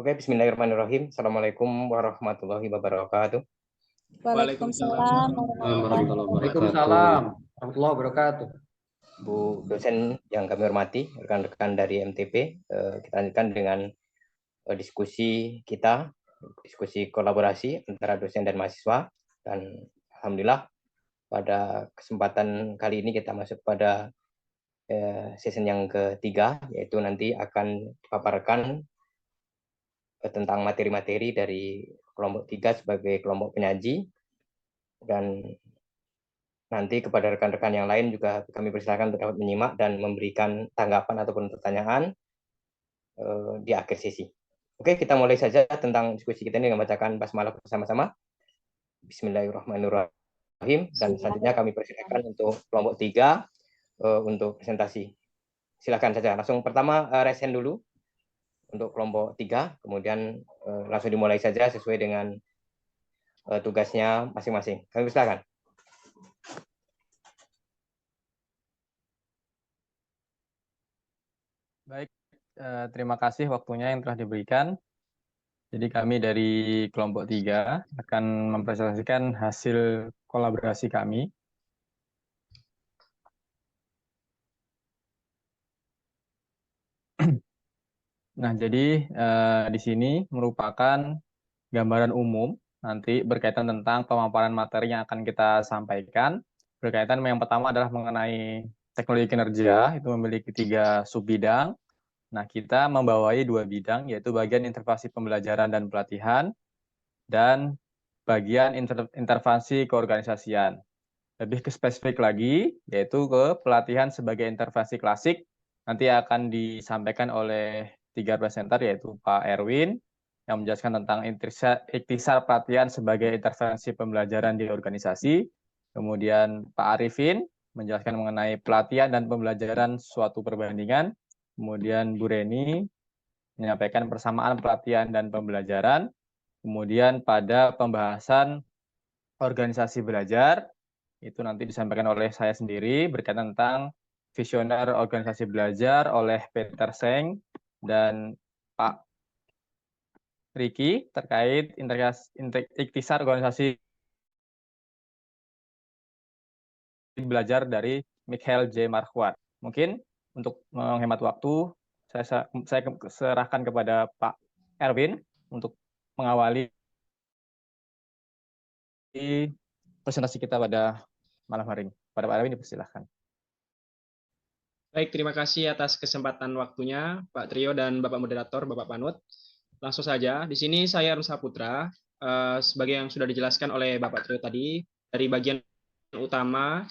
Oke, bismillahirrahmanirrahim. Assalamualaikum warahmatullahi wabarakatuh. Waalaikumsalam warahmatullahi Waalaikumsalam warahmatullahi wabarakatuh. Bu dosen yang kami hormati, rekan-rekan dari MTP, kita lanjutkan dengan diskusi kita, diskusi kolaborasi antara dosen dan mahasiswa. Dan alhamdulillah pada kesempatan kali ini kita masuk pada season yang ketiga, yaitu nanti akan dipaparkan tentang materi-materi dari kelompok 3 sebagai kelompok penyaji, dan nanti kepada rekan-rekan yang lain juga kami persilakan untuk dapat menyimak dan memberikan tanggapan ataupun pertanyaan di akhir sesi. Oke, kita mulai saja tentang diskusi kita ini dengan membacakan basmalah bersama-sama. Bismillahirrahmanirrahim. Dan selanjutnya kami persilakan untuk kelompok 3 untuk presentasi. Silakan saja. Langsung pertama raise hand dulu untuk kelompok 3, kemudian langsung dimulai saja sesuai dengan tugasnya masing-masing. Kami persilakan. Baik, terima kasih waktunya yang telah diberikan. Jadi kami dari kelompok 3 akan mempresentasikan hasil kolaborasi kami. Nah, jadi di sini merupakan gambaran umum nanti berkaitan tentang pemaparan materi yang akan kita sampaikan. Berkaitan yang pertama adalah mengenai teknologi kinerja, itu memiliki 3 subbidang. Nah, kita membawai 2 bidang, yaitu bagian intervensi pembelajaran dan pelatihan, dan bagian intervensi keorganisasian. Lebih ke spesifik lagi, yaitu ke pelatihan sebagai intervensi klasik, nanti akan disampaikan oleh 3 presenter, yaitu Pak Erwin, yang menjelaskan tentang ikhtisar pelatihan sebagai intervensi pembelajaran di organisasi. Kemudian Pak Arifin menjelaskan mengenai pelatihan dan pembelajaran suatu perbandingan. Kemudian Bu Reni menyampaikan persamaan pelatihan dan pembelajaran. Kemudian pada pembahasan organisasi belajar, itu nanti disampaikan oleh saya sendiri berkaitan tentang visioner organisasi belajar oleh Peter Seng dan Pak Riki terkait ikhtisar organisasi belajar dari Michael J. Marquardt. Mungkin untuk menghemat waktu, saya serahkan kepada Pak Erwin untuk mengawali presentasi kita pada malam hari ini. Pada Pak Erwin dipersilahkan. Baik, terima kasih atas kesempatan waktunya Pak Trio dan Bapak Moderator, Bapak Panut. Langsung saja, di sini saya Arun Saputra, sebagai yang sudah dijelaskan oleh Bapak Trio tadi, dari bagian utama,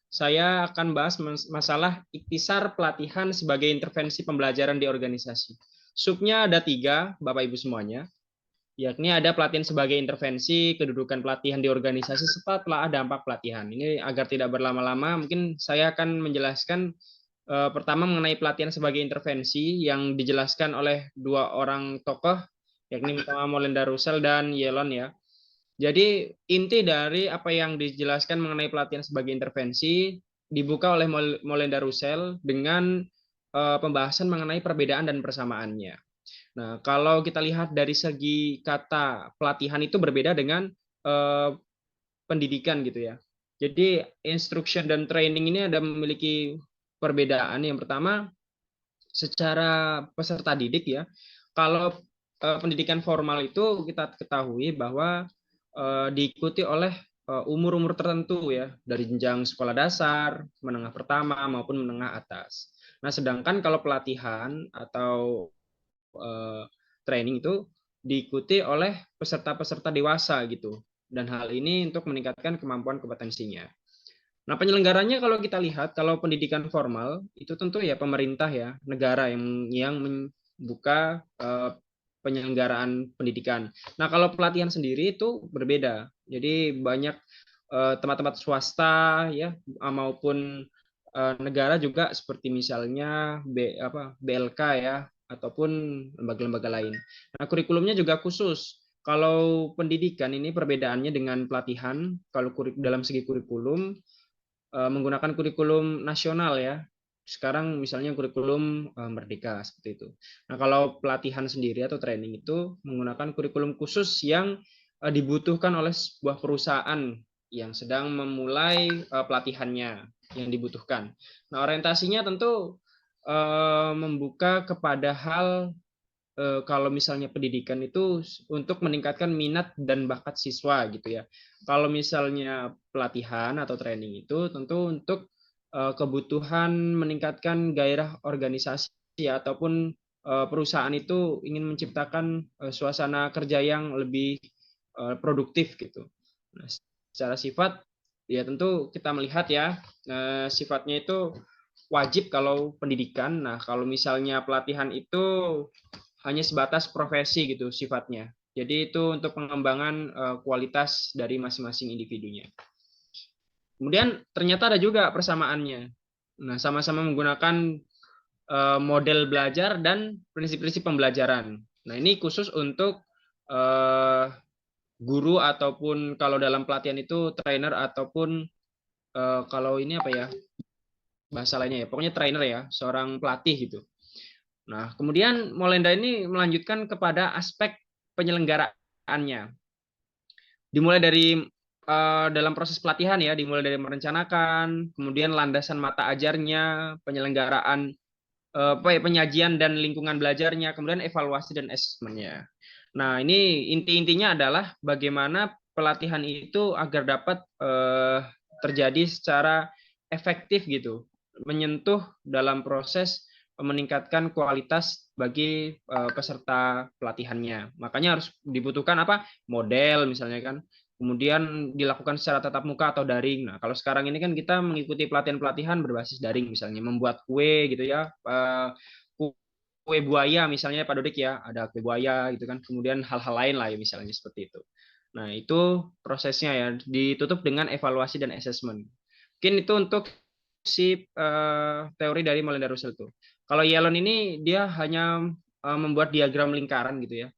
saya akan bahas masalah ikhtisar pelatihan sebagai intervensi pembelajaran di organisasi. Subnya ada 3, Bapak Ibu semuanya, yakni ada pelatihan sebagai intervensi, kedudukan pelatihan di organisasi, serta telah dampak pelatihan. Ini agar tidak berlama-lama, mungkin saya akan menjelaskan pertama mengenai pelatihan sebagai intervensi yang dijelaskan oleh 2 orang tokoh, yakni pertama Molenda Russell dan Yelon ya. Jadi inti dari apa yang dijelaskan mengenai pelatihan sebagai intervensi dibuka oleh Molenda Russell dengan pembahasan mengenai perbedaan dan persamaannya. Nah, kalau kita lihat dari segi kata pelatihan itu berbeda dengan pendidikan gitu ya. Jadi instruction dan training ini ada memiliki perbedaan. Yang pertama, secara peserta didik ya, kalau pendidikan formal itu kita ketahui bahwa diikuti oleh umur-umur tertentu ya, dari jenjang sekolah dasar, menengah pertama maupun menengah atas. Nah, sedangkan kalau pelatihan atau training itu diikuti oleh peserta-peserta dewasa gitu. Dan hal ini untuk meningkatkan kemampuan kompetensinya. Nah, penyelenggaranya kalau kita lihat, kalau pendidikan formal itu tentu ya pemerintah ya, negara yang membuka penyelenggaraan pendidikan. Nah, kalau pelatihan sendiri itu berbeda. Jadi banyak tempat-tempat swasta ya maupun negara juga seperti misalnya BLK ya ataupun lembaga-lembaga lain. Nah, kurikulumnya juga khusus. Kalau pendidikan ini perbedaannya dengan pelatihan, kalau dalam segi kurikulum menggunakan kurikulum nasional ya. Sekarang misalnya kurikulum Merdeka seperti itu. Nah, kalau pelatihan sendiri atau training itu menggunakan kurikulum khusus yang dibutuhkan oleh sebuah perusahaan yang sedang memulai pelatihannya yang dibutuhkan. Nah, orientasinya tentu membuka kepada hal kalau misalnya pendidikan itu untuk meningkatkan minat dan bakat siswa gitu ya. Kalau misalnya pelatihan atau training itu tentu untuk kebutuhan meningkatkan gairah organisasi ataupun perusahaan itu ingin menciptakan suasana kerja yang lebih produktif gitu. Nah, secara sifat ya tentu kita melihat ya sifatnya itu wajib kalau pendidikan. Nah, kalau misalnya pelatihan itu hanya sebatas profesi gitu sifatnya. Jadi itu untuk pengembangan kualitas dari masing-masing individunya. Kemudian ternyata ada juga persamaannya. Nah, sama-sama menggunakan model belajar dan prinsip-prinsip pembelajaran. Nah, ini khusus untuk guru ataupun kalau dalam pelatihan itu trainer ataupun kalau ini apa ya bahasa lainnya ya, pokoknya trainer ya, seorang pelatih gitu. Nah, kemudian Molenda ini melanjutkan kepada aspek penyelenggaraannya. Dimulai dari dalam proses pelatihan ya, dimulai dari merencanakan, kemudian landasan mata ajarnya, penyelenggaraan penyajian dan lingkungan belajarnya, kemudian evaluasi dan asesmennya. Nah, ini inti-intinya adalah bagaimana pelatihan itu agar dapat terjadi secara efektif gitu, menyentuh dalam proses meningkatkan kualitas bagi peserta pelatihannya. Makanya harus dibutuhkan apa? Model misalnya kan. Kemudian dilakukan secara tatap muka atau daring. Nah, kalau sekarang ini kan kita mengikuti pelatihan-pelatihan berbasis daring, misalnya membuat kue gitu ya, kue buaya misalnya Pak Dodik ya, ada kue buaya gitu kan. Kemudian hal-hal lain lah ya misalnya seperti itu. Nah, itu prosesnya ya, ditutup dengan evaluasi dan assessment. Mungkin itu untuk si teori dari Molenda Russell itu. Kalau Yalon ini dia hanya membuat diagram lingkaran gitu ya.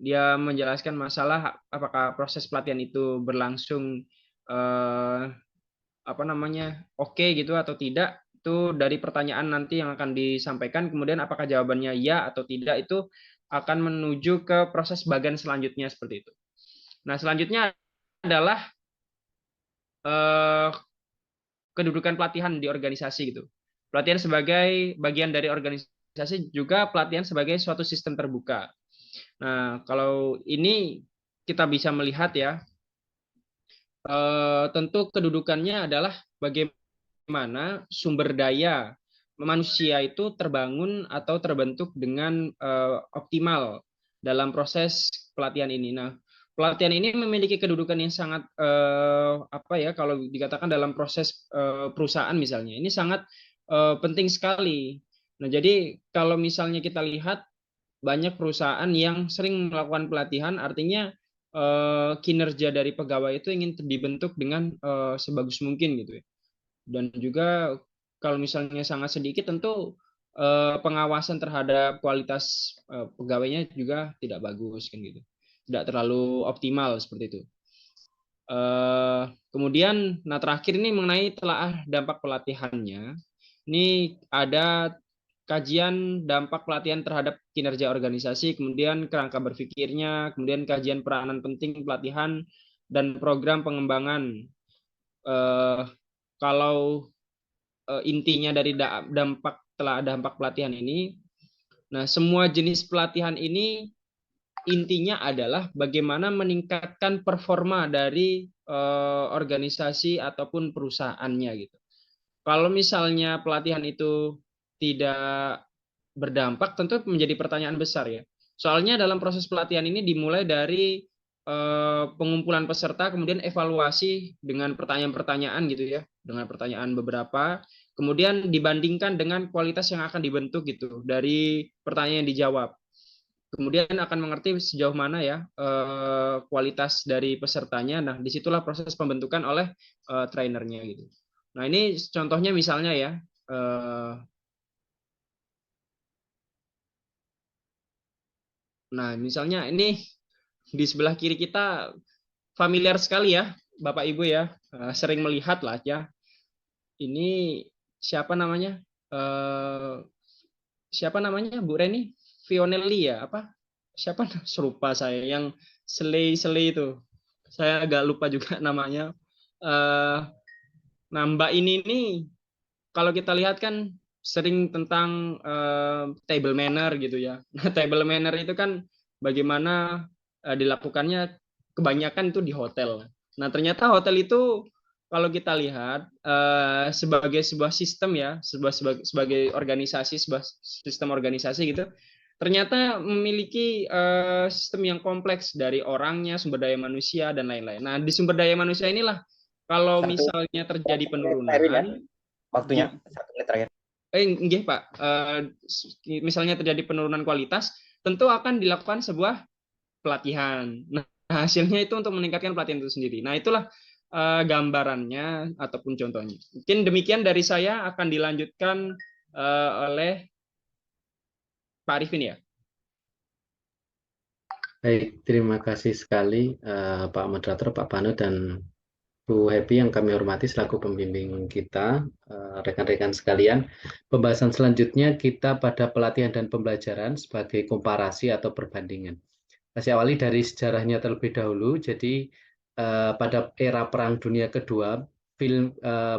Dia menjelaskan masalah apakah proses pelatihan itu berlangsung apa namanya oke gitu atau tidak, itu dari pertanyaan nanti yang akan disampaikan, kemudian apakah jawabannya ya atau tidak, itu akan menuju ke proses bagian selanjutnya seperti itu. Nah, selanjutnya adalah kedudukan pelatihan di organisasi gitu. Pelatihan sebagai bagian dari organisasi, juga pelatihan sebagai suatu sistem terbuka. Nah, kalau ini kita bisa melihat ya, tentu kedudukannya adalah bagaimana sumber daya manusia itu terbangun atau terbentuk dengan optimal dalam proses pelatihan ini. Nah, pelatihan ini memiliki kedudukan yang sangat apa ya, kalau dikatakan dalam proses perusahaan misalnya, ini sangat penting sekali. Nah, jadi kalau misalnya kita lihat banyak perusahaan yang sering melakukan pelatihan, artinya kinerja dari pegawai itu ingin dibentuk dengan sebagus mungkin gitu ya. Dan juga kalau misalnya sangat sedikit, tentu pengawasan terhadap kualitas pegawainya juga tidak bagus kan gitu, tidak terlalu optimal seperti itu. Kemudian, nah terakhir ini mengenai telaah dampak pelatihannya. Ini ada kajian dampak pelatihan terhadap kinerja organisasi, kemudian kerangka berpikirnya, kemudian kajian peranan penting pelatihan dan program pengembangan. Kalau intinya dari dampak pelatihan ini, nah semua jenis pelatihan ini intinya adalah bagaimana meningkatkan performa dari organisasi ataupun perusahaannya gitu. Kalau misalnya pelatihan itu tidak berdampak, tentu menjadi pertanyaan besar ya. Soalnya dalam proses pelatihan ini dimulai dari pengumpulan peserta, kemudian evaluasi dengan pertanyaan-pertanyaan gitu ya, dengan pertanyaan beberapa, kemudian dibandingkan dengan kualitas yang akan dibentuk gitu dari pertanyaan yang dijawab. Kemudian akan mengerti sejauh mana ya kualitas dari pesertanya. Nah, disitulah proses pembentukan oleh trainernya gitu. Nah, ini contohnya misalnya ya, nah misalnya ini di sebelah kiri kita familiar sekali ya, Bapak Ibu ya, sering melihat lah ya. Ini siapa namanya? eh, siapa namanya Bu Reni? Fionelli ya apa? Siapa serupa saya yang Slay itu. Saya agak lupa juga namanya. Eh, nah, Mbak ini nih kalau kita lihat kan sering tentang table manner gitu ya. Nah, table manner itu kan bagaimana dilakukannya kebanyakan itu di hotel. Nah, ternyata hotel itu kalau kita lihat sebagai sebuah sistem ya, sebagai organisasi, sebuah sistem organisasi gitu, ternyata memiliki sistem yang kompleks dari orangnya, sumber daya manusia dan lain-lain. Nah, di sumber daya manusia inilah kalau Satu misalnya terjadi Erwin ya, penurunan, waktunya ya, 1 menit terakhir. nggih, Pak. Misalnya terjadi penurunan kualitas, tentu akan dilakukan sebuah pelatihan. Nah, hasilnya itu untuk meningkatkan pelatihan itu sendiri. Nah, itulah gambarannya ataupun contohnya. Mungkin demikian dari saya, akan dilanjutkan oleh Pak Arifin ya. Baik, terima kasih sekali Pak Moderator, Pak Banu, dan Bu Happy yang kami hormati selaku pembimbing kita, rekan-rekan sekalian. Pembahasan selanjutnya kita pada pelatihan dan pembelajaran sebagai komparasi atau perbandingan. Saya awali dari sejarahnya terlebih dahulu. Jadi pada era Perang Dunia Kedua,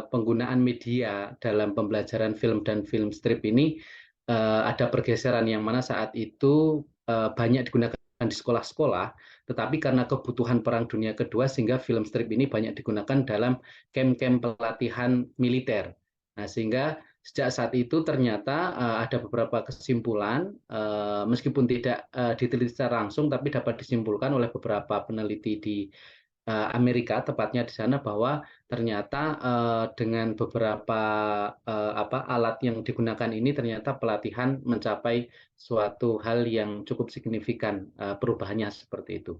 penggunaan media dalam pembelajaran film dan film strip ini ada pergeseran yang mana saat itu banyak digunakan di sekolah-sekolah, tetapi karena kebutuhan Perang Dunia Kedua sehingga film strip ini banyak digunakan dalam camp-camp pelatihan militer. Nah, sehingga sejak saat itu ternyata ada beberapa kesimpulan, meskipun tidak diteliti secara langsung, tapi dapat disimpulkan oleh beberapa peneliti di Amerika, tepatnya di sana, bahwa ternyata dengan beberapa alat yang digunakan ini, ternyata pelatihan mencapai suatu hal yang cukup signifikan, perubahannya seperti itu.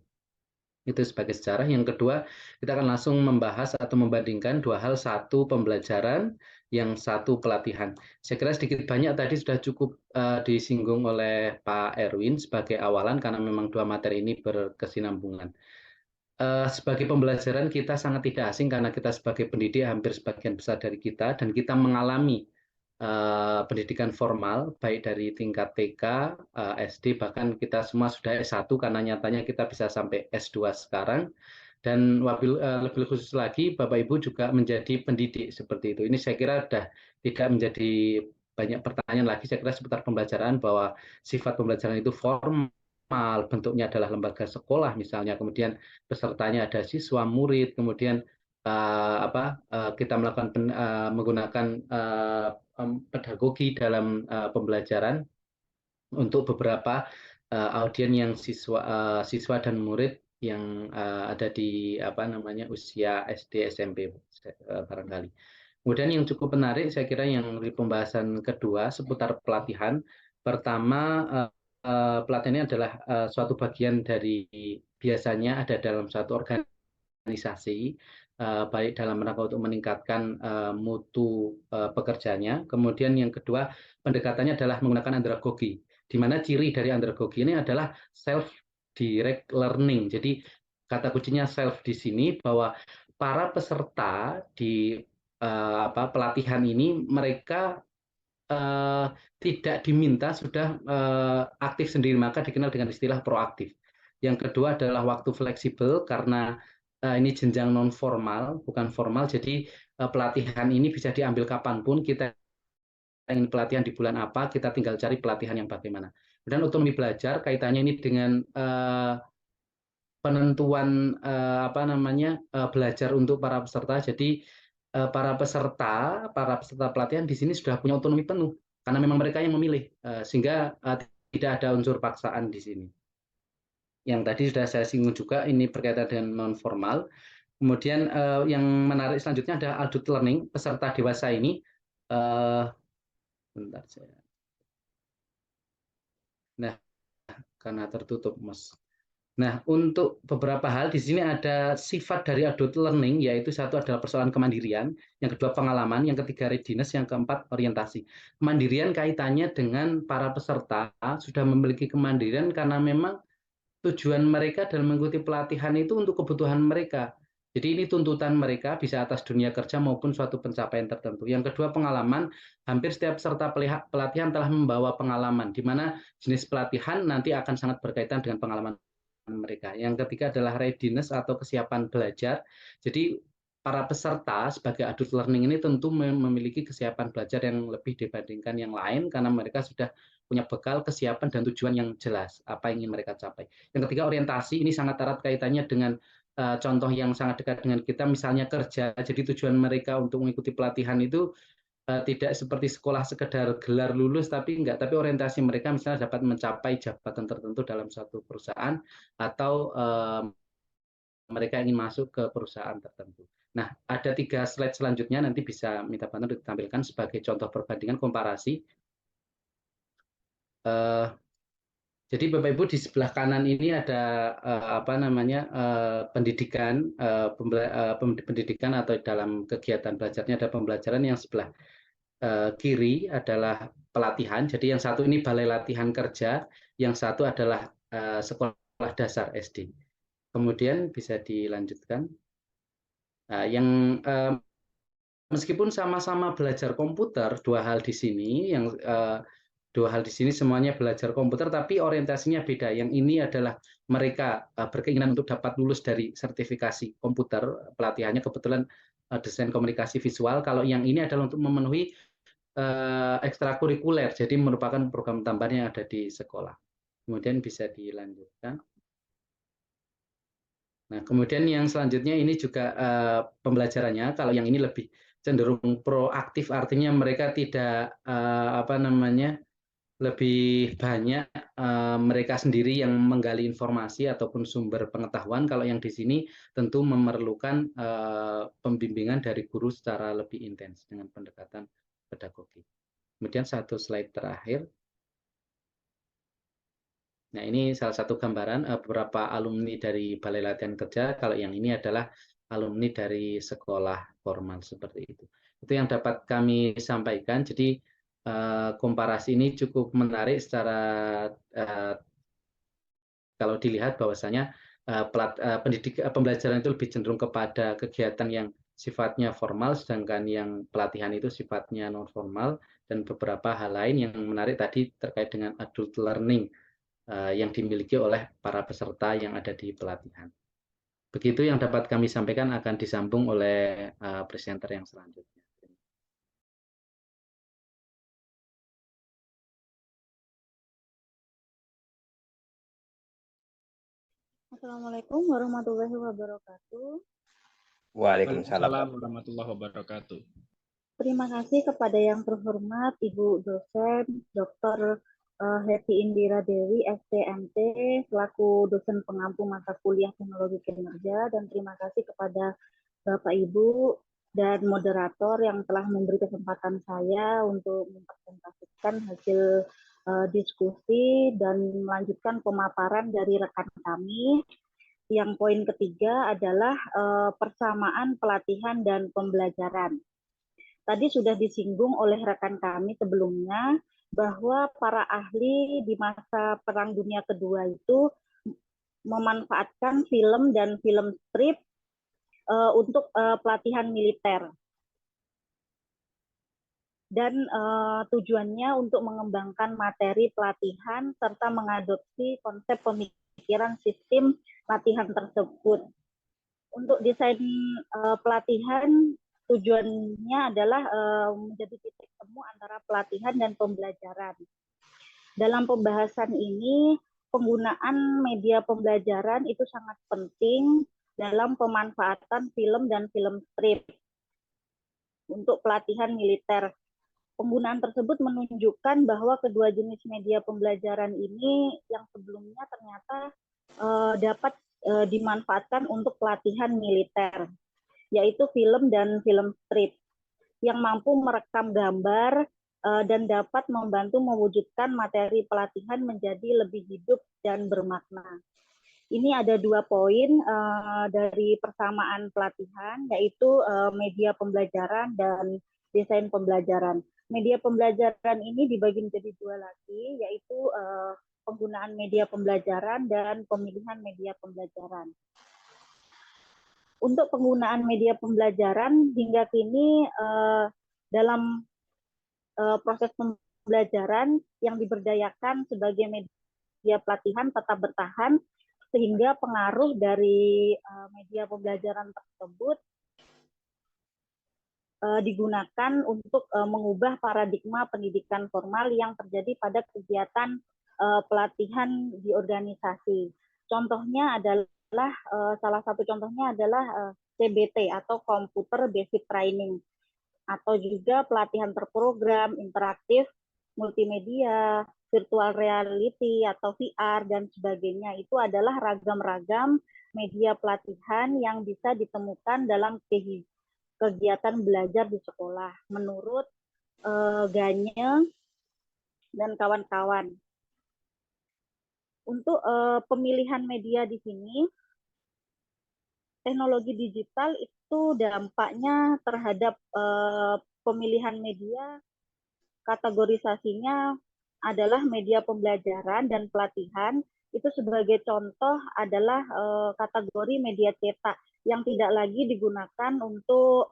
Itu sebagai sejarah. Yang kedua, kita akan langsung membahas atau membandingkan dua hal, satu pembelajaran, yang satu pelatihan. Saya kira sedikit banyak tadi sudah cukup disinggung oleh Pak Erwin sebagai awalan, karena memang dua materi ini berkesinambungan. Sebagai pembelajaran kita sangat tidak asing karena kita sebagai pendidik hampir sebagian besar dari kita, dan kita mengalami pendidikan formal baik dari tingkat TK, SD, bahkan kita semua sudah S1 karena nyatanya kita bisa sampai S2 sekarang. Dan lebih khusus lagi Bapak Ibu juga menjadi pendidik seperti itu. Ini saya kira sudah tidak menjadi banyak pertanyaan lagi, saya kira seputar pembelajaran, bahwa sifat pembelajaran itu formal, bentuknya adalah lembaga sekolah misalnya, kemudian pesertanya ada siswa, murid, kemudian kita menggunakan pedagogi dalam pembelajaran untuk beberapa audien yang siswa dan murid yang ada di usia SD, SMP barangkali. Kemudian yang cukup menarik saya kira yang di pembahasan kedua seputar pelatihan. Pertama, pelatihan ini adalah suatu bagian dari, biasanya ada dalam suatu organisasi, baik dalam rangka untuk meningkatkan mutu pekerjanya. Kemudian yang kedua, pendekatannya adalah menggunakan andragogi, di mana ciri dari andragogi ini adalah self direct learning. Jadi kata kuncinya self di sini, bahwa para peserta di pelatihan ini mereka tidak diminta sudah aktif sendiri, maka dikenal dengan istilah proaktif. Yang kedua adalah waktu fleksibel, karena ini jenjang non formal, bukan formal, jadi pelatihan ini bisa diambil kapanpun. Kita ingin pelatihan di bulan apa, kita tinggal cari pelatihan yang bagaimana. Dan otonomi belajar kaitannya ini dengan penentuan belajar untuk para peserta. Jadi para peserta pelatihan di sini sudah punya otonomi penuh karena memang mereka yang memilih, sehingga tidak ada unsur paksaan di sini. Yang tadi sudah saya singgung juga, ini berkaitan dengan non formal. Kemudian yang menarik selanjutnya ada adult learning. Peserta dewasa ini bentar saya. Nah, karena tertutup, Mas. Nah, untuk beberapa hal di sini ada sifat dari adult learning, yaitu satu adalah persoalan kemandirian, yang kedua pengalaman, yang ketiga readiness, yang keempat orientasi. Kemandirian kaitannya dengan para peserta sudah memiliki kemandirian karena memang tujuan mereka dalam mengikuti pelatihan itu untuk kebutuhan mereka. Jadi ini tuntutan mereka bisa atas dunia kerja maupun suatu pencapaian tertentu. Yang kedua, pengalaman. Hampir setiap peserta pelatihan telah membawa pengalaman, di mana jenis pelatihan nanti akan sangat berkaitan dengan pengalaman mereka. Yang ketiga adalah readiness atau kesiapan belajar. Jadi para peserta sebagai adult learning ini tentu memiliki kesiapan belajar yang lebih dibandingkan yang lain karena mereka sudah punya bekal, kesiapan, dan tujuan yang jelas apa yang ingin mereka capai. Yang ketiga, orientasi. Ini sangat erat kaitannya dengan contoh yang sangat dekat dengan kita, misalnya kerja. Jadi tujuan mereka untuk mengikuti pelatihan itu tidak seperti sekolah sekedar gelar lulus, tapi enggak, tapi orientasi mereka misalnya dapat mencapai jabatan tertentu dalam suatu perusahaan atau mereka ingin masuk ke perusahaan tertentu. Nah, ada 3 slide selanjutnya, nanti bisa minta bantu ditampilkan sebagai contoh perbandingan komparasi. Jadi Bapak Ibu di sebelah kanan ini ada apa namanya pendidikan, pendidikan atau dalam kegiatan belajarnya ada pembelajaran. Yang sebelah kiri adalah pelatihan. Jadi yang satu ini balai latihan kerja, yang satu adalah sekolah dasar SD. Kemudian bisa dilanjutkan. Yang meskipun sama-sama belajar komputer, dua hal di sini semuanya belajar komputer, tapi orientasinya beda. Yang ini adalah mereka berkeinginan untuk dapat lulus dari sertifikasi komputer, pelatihannya kebetulan desain komunikasi visual. Kalau yang ini adalah untuk memenuhi ekstrakurikuler, jadi merupakan program tambahan yang ada di sekolah. Kemudian bisa dilanjutkan. Nah, kemudian yang selanjutnya ini juga pembelajarannya. Kalau yang ini lebih cenderung proaktif, artinya mereka tidak apa namanya lebih banyak mereka sendiri yang menggali informasi ataupun sumber pengetahuan. Kalau yang di sini tentu memerlukan pembimbingan dari guru secara lebih intens dengan pendekatan pedagogi. Kemudian satu slide terakhir. Nah, ini salah satu gambaran beberapa alumni dari Balai Latihan Kerja. Kalau yang ini adalah alumni dari sekolah formal seperti itu. Itu yang dapat kami sampaikan. Jadi komparasi ini cukup menarik secara kalau dilihat bahwasanya pembelajaran itu lebih cenderung kepada kegiatan yang sifatnya formal, sedangkan yang pelatihan itu sifatnya non formal, dan beberapa hal lain yang menarik tadi terkait dengan adult learning yang dimiliki oleh para peserta yang ada di pelatihan. Begitu yang dapat kami sampaikan, akan disambung oleh presenter yang selanjutnya. Assalamualaikum warahmatullahi wabarakatuh. Waalaikumsalam warahmatullahi wabarakatuh. Terima kasih kepada yang terhormat Ibu dosen Dr. Happy Indira Dewi STMT selaku dosen pengampu mata kuliah teknologi kinerja, dan terima kasih kepada Bapak Ibu dan moderator yang telah memberi kesempatan saya untuk mempresentasikan hasil diskusi dan melanjutkan pemaparan dari rekan kami. Yang poin ketiga adalah persamaan pelatihan dan pembelajaran. Tadi sudah disinggung oleh rekan kami sebelumnya bahwa para ahli di masa Perang Dunia Kedua itu memanfaatkan film dan film strip untuk pelatihan militer. Dan tujuannya untuk mengembangkan materi pelatihan serta mengadopsi konsep pemikiran sistem latihan tersebut. Untuk desain pelatihan, tujuannya adalah menjadi titik temu antara pelatihan dan pembelajaran. Dalam pembahasan ini, penggunaan media pembelajaran itu sangat penting dalam pemanfaatan film dan film strip untuk pelatihan militer. Penggunaan tersebut menunjukkan bahwa kedua jenis media pembelajaran ini yang sebelumnya ternyata dapat dimanfaatkan untuk pelatihan militer, yaitu film dan film strip yang mampu merekam gambar dan dapat membantu mewujudkan materi pelatihan menjadi lebih hidup dan bermakna. Ini ada 2 poin dari persamaan pelatihan, yaitu media pembelajaran dan desain pembelajaran. Media pembelajaran ini dibagi menjadi 2 lagi, yaitu penggunaan media pembelajaran dan pemilihan media pembelajaran. Untuk penggunaan media pembelajaran hingga kini dalam proses pembelajaran yang diberdayakan sebagai media pelatihan tetap bertahan, sehingga pengaruh dari media pembelajaran tersebut digunakan untuk mengubah paradigma pendidikan formal yang terjadi pada kegiatan pelatihan di organisasi. Contohnya adalah salah satu contohnya adalah CBT atau Computer Basic Training, atau juga pelatihan terprogram, interaktif, multimedia, virtual reality atau VR dan sebagainya. Itu adalah ragam-ragam media pelatihan yang bisa ditemukan dalam kegiatan belajar di sekolah menurut Ganye dan kawan-kawan. Untuk pemilihan media di sini, teknologi digital itu dampaknya terhadap pemilihan media, kategorisasinya adalah media pembelajaran dan pelatihan. Itu sebagai contoh adalah kategori media cetak yang tidak lagi digunakan untuk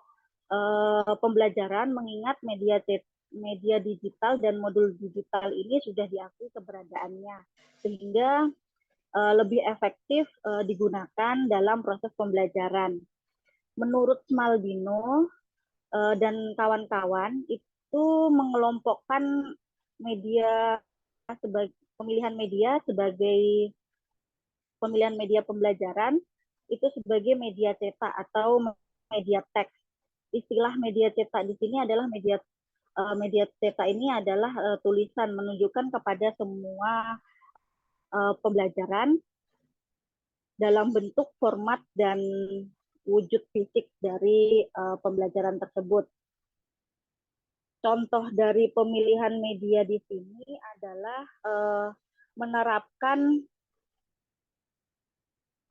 pembelajaran, mengingat media digital dan modul digital ini sudah diakui keberadaannya, sehingga lebih efektif digunakan dalam proses pembelajaran. Menurut Smaldino dan kawan-kawan, itu mengelompokkan media sebagai pemilihan media sebagai pemilihan media pembelajaran itu sebagai media cetak atau media teks. Istilah media cetak di sini adalah media cetak ini adalah tulisan menunjukkan kepada semua pembelajaran dalam bentuk, format, dan wujud fisik dari pembelajaran tersebut. Contoh dari pemilihan media di sini adalah menerapkan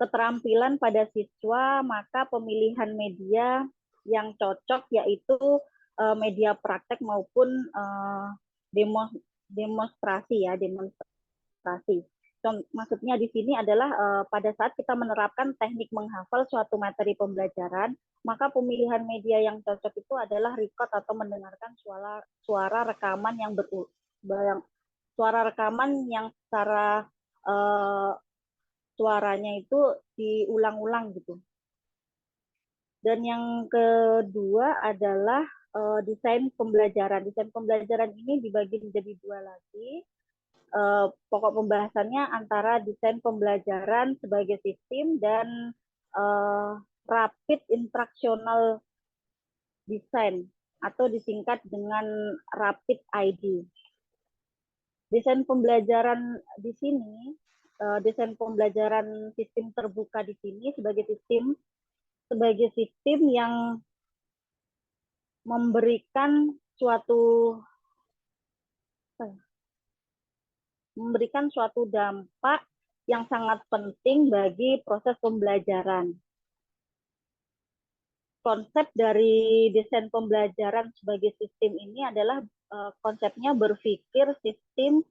keterampilan pada siswa, maka pemilihan media yang cocok yaitu media praktek maupun demonstrasi. Maksudnya di sini adalah pada saat kita menerapkan teknik menghafal suatu materi pembelajaran, maka pemilihan media yang cocok itu adalah record atau mendengarkan suara rekaman yang secara suaranya itu diulang-ulang gitu. Dan yang kedua adalah desain pembelajaran. Desain pembelajaran ini dibagi menjadi dua lagi. Pokok pembahasannya antara desain pembelajaran sebagai sistem dan rapid instructional design atau disingkat dengan rapid ID. Desain pembelajaran di sini, desain pembelajaran sistem terbuka di sini sebagai sistem yang memberikan suatu dampak yang sangat penting bagi proses pembelajaran. Konsep dari desain pembelajaran sebagai sistem ini adalah konsepnya berpikir sistem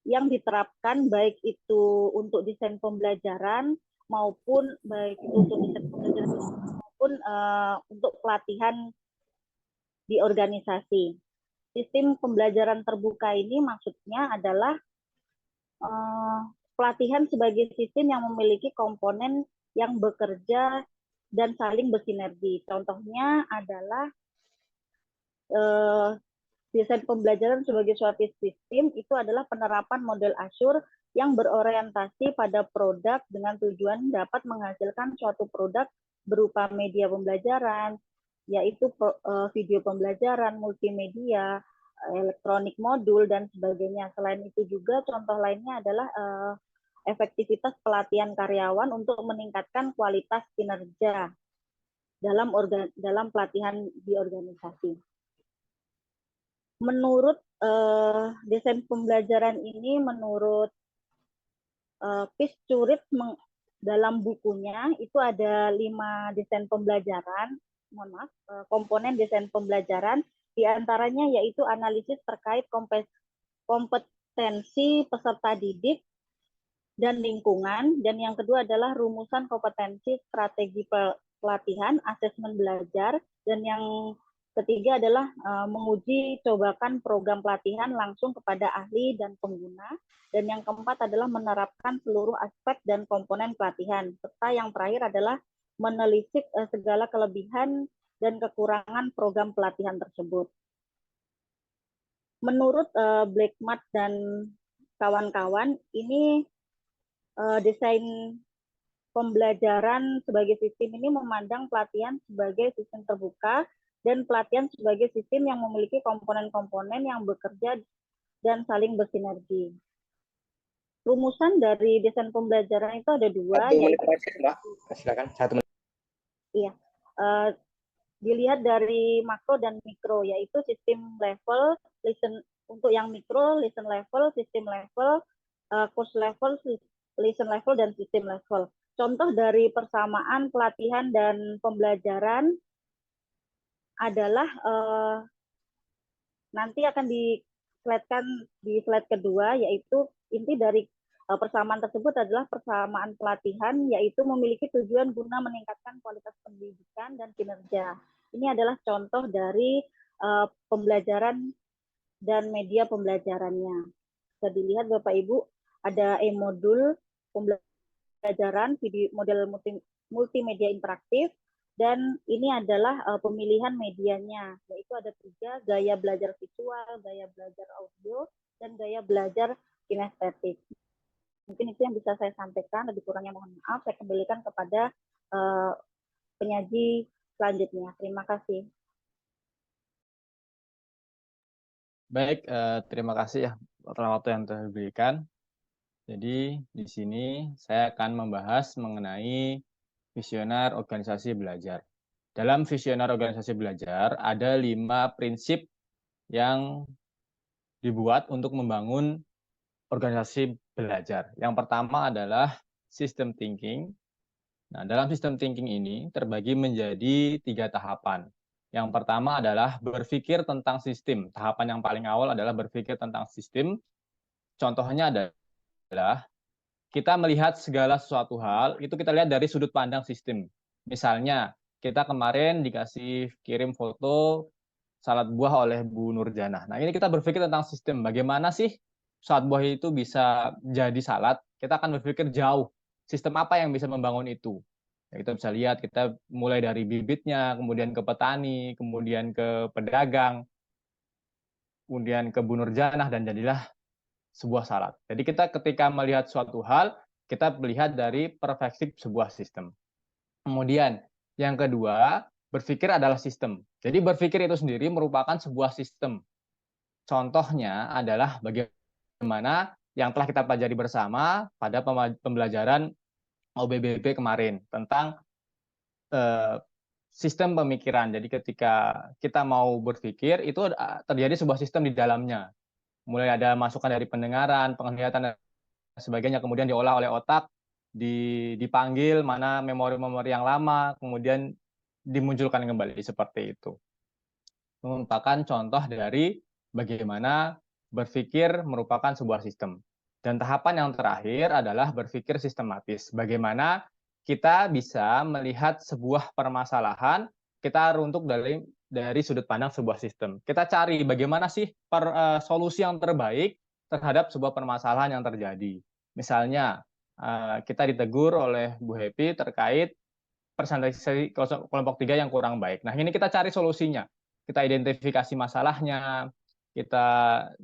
yang diterapkan baik itu untuk desain pembelajaran maupun untuk pelatihan di organisasi. Sistem pembelajaran terbuka ini maksudnya adalah pelatihan sebagai sistem yang memiliki komponen yang bekerja dan saling bersinergi. Contohnya adalah desain pembelajaran sebagai suatu sistem itu adalah penerapan model Azure yang berorientasi pada produk dengan tujuan dapat menghasilkan suatu produk berupa media pembelajaran, yaitu video pembelajaran, multimedia, elektronik modul, dan sebagainya. Selain itu juga contoh lainnya adalah efektivitas pelatihan karyawan untuk meningkatkan kualitas kinerja dalam pelatihan di organisasi. Menurut desain pembelajaran ini, menurut Pisturit dalam bukunya itu ada 5 desain pembelajaran, komponen desain pembelajaran, diantaranya yaitu analisis terkait kompetensi peserta didik dan lingkungan, dan yang kedua adalah rumusan kompetensi strategi pelatihan, asesmen belajar, dan yang ketiga adalah menguji cobakan program pelatihan langsung kepada ahli dan pengguna. Dan yang keempat adalah menerapkan seluruh aspek dan komponen pelatihan. Serta yang terakhir adalah menelisik segala kelebihan dan kekurangan program pelatihan tersebut. Menurut Blackmart dan kawan-kawan, ini desain pembelajaran sebagai sistem ini memandang pelatihan sebagai sistem terbuka dan pelatihan sebagai sistem yang memiliki komponen-komponen yang bekerja dan saling bersinergi. Rumusan dari desain pembelajaran itu ada dua. 1 menit terakhir, Mbak. Silakan, 1 menit. Iya. Dilihat dari makro dan mikro, yaitu sistem level, untuk yang mikro, listen level, system level, course level, listen level, dan system level. Contoh dari persamaan pelatihan dan pembelajaran adalah nanti akan di-slide-kan di slide kedua, yaitu inti dari persamaan tersebut adalah persamaan pelatihan, yaitu memiliki tujuan guna meningkatkan kualitas pendidikan dan kinerja. Ini adalah contoh dari pembelajaran dan media pembelajarannya. Bisa dilihat Bapak Ibu, ada e-modul pembelajaran, video model multimedia interaktif, dan ini adalah pemilihan medianya, yaitu ada 3, gaya belajar visual, gaya belajar audio, dan gaya belajar kinestetik. Mungkin itu yang bisa saya sampaikan, lebih kurangnya mohon maaf, saya kembalikan kepada penyaji selanjutnya. Terima kasih. Baik, terima kasih ya atas waktu yang telah diberikan. Jadi di sini saya akan membahas mengenai visioner organisasi belajar. Dalam visioner organisasi belajar ada 5 prinsip yang dibuat untuk membangun organisasi belajar. Yang pertama adalah system thinking. Nah, dalam system thinking ini terbagi menjadi 3 tahapan. Yang pertama adalah berpikir tentang sistem. Tahapan yang paling awal adalah berpikir tentang sistem. Contohnya adalah kita melihat segala sesuatu hal, itu kita lihat dari sudut pandang sistem. Misalnya, kita kemarin dikasih kirim foto salad buah oleh Bu Nurjana. Nah, ini kita berpikir tentang sistem. Bagaimana sih salad buah itu bisa jadi salad? Kita akan berpikir jauh. Sistem apa yang bisa membangun itu? Ya, kita bisa lihat, kita mulai dari bibitnya, kemudian ke petani, kemudian ke pedagang, kemudian ke Bu Nurjanah, dan jadilah sebuah salad. Jadi kita ketika melihat suatu hal, kita melihat dari perspektif sebuah sistem. Kemudian yang kedua, berpikir adalah sistem. Jadi berpikir itu sendiri merupakan sebuah sistem. Contohnya adalah bagaimana yang telah kita pelajari bersama pada pembelajaran OBBB kemarin tentang sistem pemikiran. Jadi ketika kita mau berpikir, itu terjadi sebuah sistem di dalamnya. Mulai ada masukan dari pendengaran, penglihatan, dan sebagainya, kemudian diolah oleh otak, dipanggil mana memori-memori yang lama, kemudian dimunculkan kembali seperti itu. Merupakan contoh dari bagaimana berpikir merupakan sebuah sistem. Dan tahapan yang terakhir adalah berpikir sistematis. Bagaimana kita bisa melihat sebuah permasalahan, kita runtuk dari sudut pandang sebuah sistem. Kita cari bagaimana sih solusi yang terbaik terhadap sebuah permasalahan yang terjadi. Misalnya, kita ditegur oleh Bu Happy terkait presentasi kelompok 3 yang kurang baik. Nah, ini kita cari solusinya. Kita identifikasi masalahnya, kita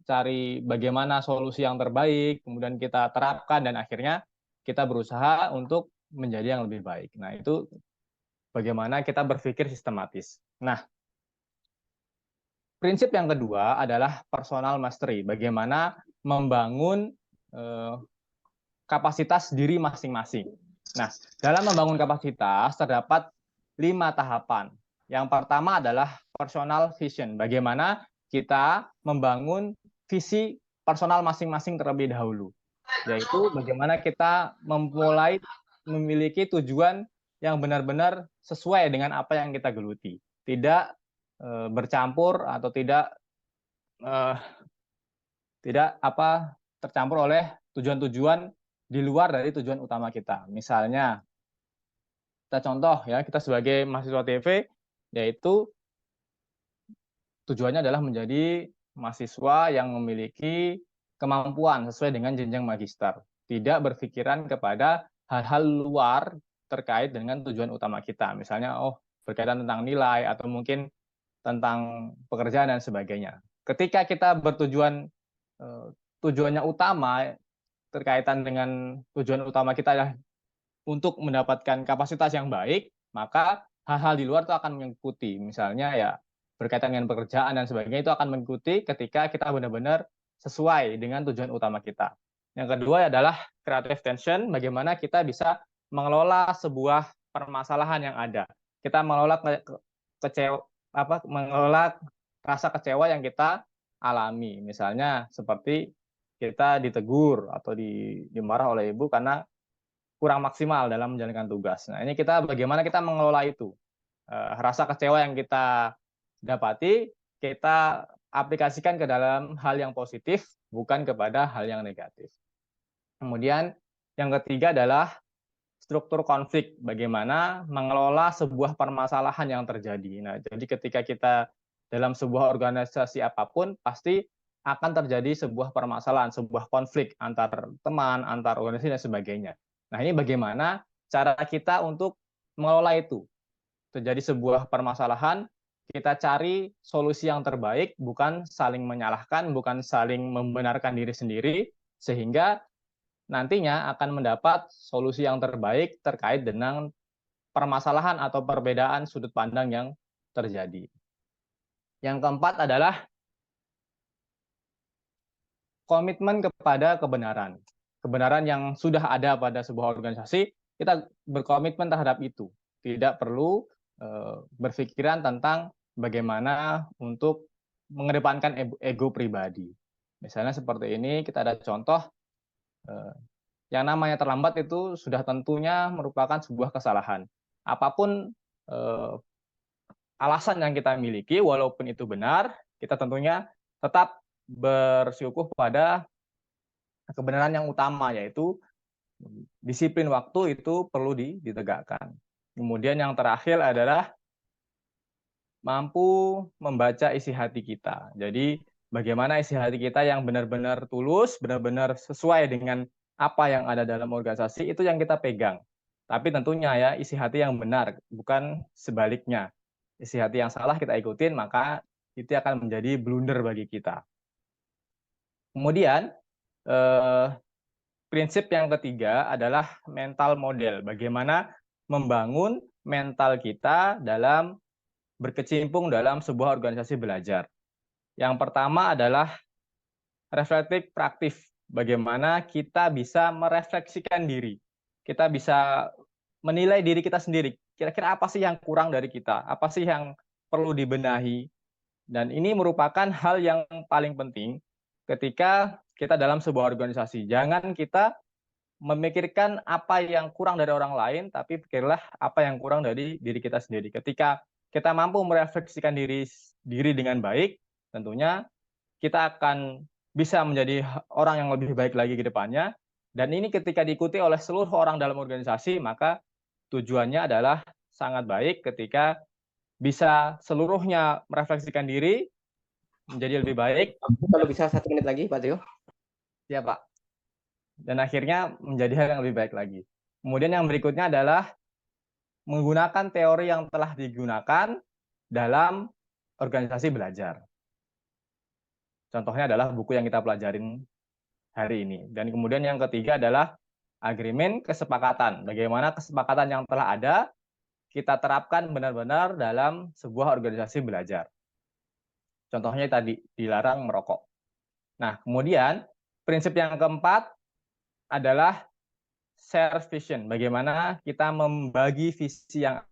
cari bagaimana solusi yang terbaik, kemudian kita terapkan, dan akhirnya kita berusaha untuk menjadi yang lebih baik. Nah, itu bagaimana kita berpikir sistematis. Nah, prinsip yang kedua adalah personal mastery. Bagaimana membangun kapasitas diri masing-masing. Nah, dalam membangun kapasitas terdapat 5 tahapan. Yang pertama adalah personal vision. Bagaimana kita membangun visi personal masing-masing terlebih dahulu. Yaitu bagaimana kita memulai memiliki tujuan yang benar-benar sesuai dengan apa yang kita geluti. Tidak bercampur atau tidak tercampur oleh tujuan-tujuan di luar dari tujuan utama kita. Misalnya, Kita contoh ya, kita sebagai mahasiswa TV, yaitu tujuannya adalah menjadi mahasiswa yang memiliki kemampuan sesuai dengan jenjang magister. Tidak berpikiran kepada hal-hal luar terkait dengan tujuan utama kita. Misalnya, berkaitan tentang nilai atau mungkin tentang pekerjaan dan sebagainya. Ketika kita bertujuan, tujuannya utama terkaitan dengan tujuan utama kita adalah untuk mendapatkan kapasitas yang baik, maka hal-hal di luar itu akan mengikuti. Misalnya ya berkaitan dengan pekerjaan dan sebagainya itu akan mengikuti ketika kita benar-benar sesuai dengan tujuan utama kita. Yang kedua adalah creative tension, bagaimana kita bisa mengelola sebuah permasalahan yang ada. Kita mengelola mengelola rasa kecewa yang kita alami. Misalnya seperti kita ditegur atau dimarah oleh ibu karena kurang maksimal dalam menjalankan tugas. Nah, ini bagaimana kita mengelola itu. Rasa kecewa yang kita dapati, kita aplikasikan ke dalam hal yang positif, bukan kepada hal yang negatif. Kemudian yang ketiga adalah struktur konflik, bagaimana mengelola sebuah permasalahan yang terjadi. Nah, jadi ketika kita dalam sebuah organisasi apapun, pasti akan terjadi sebuah permasalahan, sebuah konflik antar teman, antar organisasi dan sebagainya. Nah, ini bagaimana cara kita untuk mengelola itu. Terjadi sebuah permasalahan, kita cari solusi yang terbaik, bukan saling menyalahkan, bukan saling membenarkan diri sendiri, sehingga nantinya akan mendapat solusi yang terbaik terkait dengan permasalahan atau perbedaan sudut pandang yang terjadi. Yang keempat adalah komitmen kepada kebenaran. Kebenaran yang sudah ada pada sebuah organisasi, kita berkomitmen terhadap itu. Tidak perlu berpikiran tentang bagaimana untuk mengedepankan ego pribadi. Misalnya seperti ini, kita ada contoh, yang namanya terlambat itu sudah tentunya merupakan sebuah kesalahan. Apapun alasan yang kita miliki, walaupun itu benar, kita tentunya tetap bersyukur pada kebenaran yang utama, yaitu disiplin waktu itu perlu ditegakkan. Kemudian yang terakhir adalah mampu membaca isi hati kita. Jadi bagaimana isi hati kita yang benar-benar tulus, benar-benar sesuai dengan apa yang ada dalam organisasi, itu yang kita pegang. Tapi tentunya ya isi hati yang benar, bukan sebaliknya. Isi hati yang salah kita ikutin, maka itu akan menjadi blunder bagi kita. Kemudian prinsip yang ketiga adalah mental model. Bagaimana membangun mental kita dalam berkecimpung dalam sebuah organisasi belajar. Yang pertama adalah reflektif praktif. Bagaimana kita bisa merefleksikan diri. Kita bisa menilai diri kita sendiri. Kira-kira apa sih yang kurang dari kita? Apa sih yang perlu dibenahi? Dan ini merupakan hal yang paling penting ketika kita dalam sebuah organisasi. Jangan kita memikirkan apa yang kurang dari orang lain, tapi pikirlah apa yang kurang dari diri kita sendiri. Ketika kita mampu merefleksikan diri dengan baik, tentunya kita akan bisa menjadi orang yang lebih baik lagi ke depannya. Dan ini ketika diikuti oleh seluruh orang dalam organisasi, maka tujuannya adalah sangat baik ketika bisa seluruhnya merefleksikan diri menjadi lebih baik. Kalau bisa 1 menit lagi, Pak Tio. Ya, Pak. Dan akhirnya menjadi hal yang lebih baik lagi. Kemudian yang berikutnya adalah menggunakan teori yang telah digunakan dalam organisasi belajar. Contohnya adalah buku yang kita pelajarin hari ini. Dan kemudian yang ketiga adalah agreement, kesepakatan. Bagaimana kesepakatan yang telah ada kita terapkan benar-benar dalam sebuah organisasi belajar. Contohnya tadi, dilarang merokok. Nah, kemudian prinsip yang keempat adalah share vision. Bagaimana kita membagi visi yang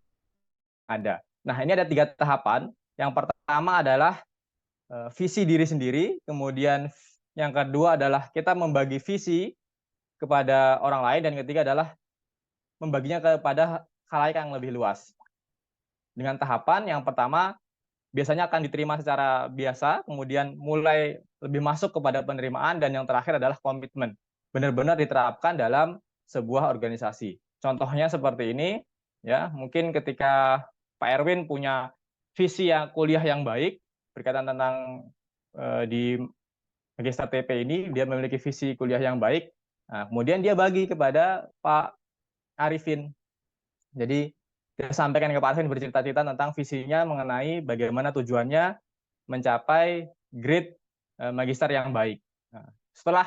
ada. Nah, ini ada 3 tahapan. Yang pertama adalah visi diri sendiri. Kemudian yang kedua adalah kita membagi visi kepada orang lain. Dan ketiga adalah membaginya kepada khalayak yang lebih luas. Dengan tahapan yang pertama, biasanya akan diterima secara biasa, kemudian mulai lebih masuk kepada penerimaan, dan yang terakhir adalah komitmen. Benar-benar diterapkan dalam sebuah organisasi. Contohnya seperti ini, Ya, mungkin ketika Pak Erwin punya visi kuliah yang baik berkaitan tentang di Magister TP ini, dia memiliki visi kuliah yang baik. Nah, kemudian dia bagi kepada Pak Arifin. Jadi dia sampaikan ke Pak Arifin bercerita-cerita tentang visinya mengenai bagaimana tujuannya mencapai grade magister yang baik. Nah, setelah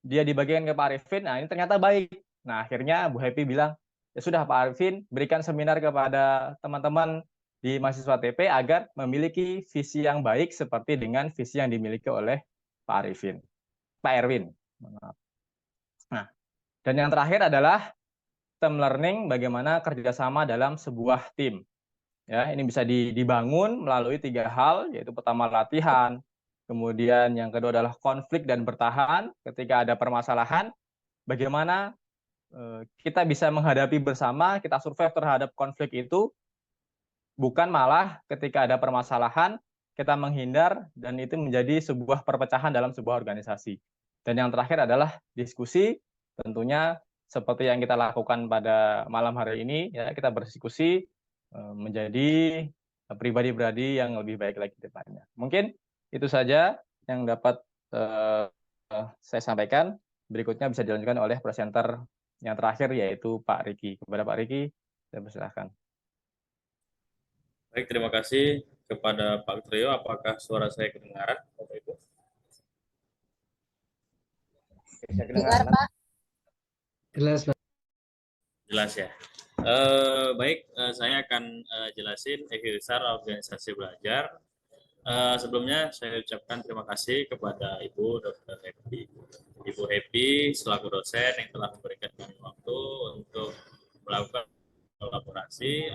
dia dibagikan ke Pak Arifin, nah ini ternyata baik. Nah, akhirnya Bu Happy bilang, ya sudah Pak Arifin, berikan seminar kepada teman-teman di mahasiswa TP agar memiliki visi yang baik seperti dengan visi yang dimiliki oleh Pak Arifin. Pak Erwin. Nah, dan yang terakhir adalah team learning, bagaimana kerjasama dalam sebuah tim. Ya, ini bisa dibangun melalui 3 hal, yaitu pertama latihan, kemudian yang kedua adalah konflik dan bertahan. Ketika ada permasalahan, bagaimana kita bisa menghadapi bersama, kita survive terhadap konflik itu, bukan malah ketika ada permasalahan, kita menghindar, dan itu menjadi sebuah perpecahan dalam sebuah organisasi. Dan yang terakhir adalah diskusi, tentunya seperti yang kita lakukan pada malam hari ini, ya, kita berdiskusi menjadi pribadi-pribadi yang lebih baik lagi ke depannya. Mungkin itu saja yang dapat saya sampaikan. Berikutnya bisa dilanjutkan oleh presenter yang terakhir, yaitu Pak Riki. Kepada Pak Riki, saya persilahkan. Baik, terima kasih kepada Pak Trio. Apakah suara saya kedengaran, Bapak Ibu? Bisa kedengaran, Pak? Jelas, Pak. Jelas ya. Baik, saya akan jelasin besar organisasi belajar. Sebelumnya saya ucapkan terima kasih kepada Ibu Dr. Happy. Ibu Happy selaku dosen yang telah memberikan kami waktu untuk melakukan kolaborasi